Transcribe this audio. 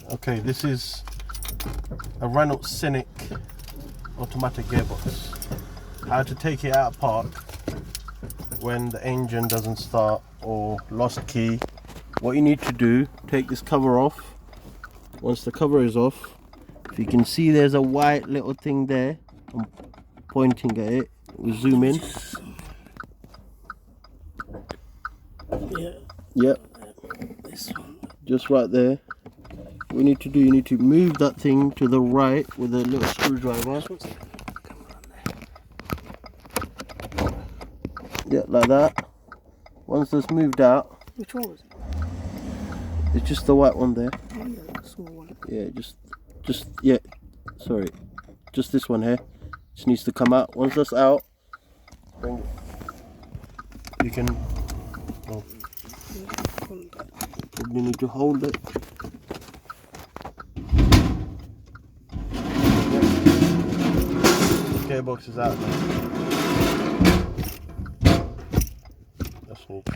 Okay, this is a Renault Scenic automatic gearbox. How to take it out of park when the engine doesn't start or lost key. What you need to do, take this cover off. Once the cover is off, if you can see there's a white little thing there, I'm pointing at it, we'll zoom in. Yeah. Yep, This one. just right there. What you need to do, you need to move that thing to the right with a little screwdriver. Yeah, like that. Once that's moved out, Which one was it? it's just the white one there. Oh yeah, the small one. Yeah, yeah, sorry, just this one here. Just needs to come out. Once that's out, bring it. You can, oh, you need to hold it. Gearbox is out now. That's neat.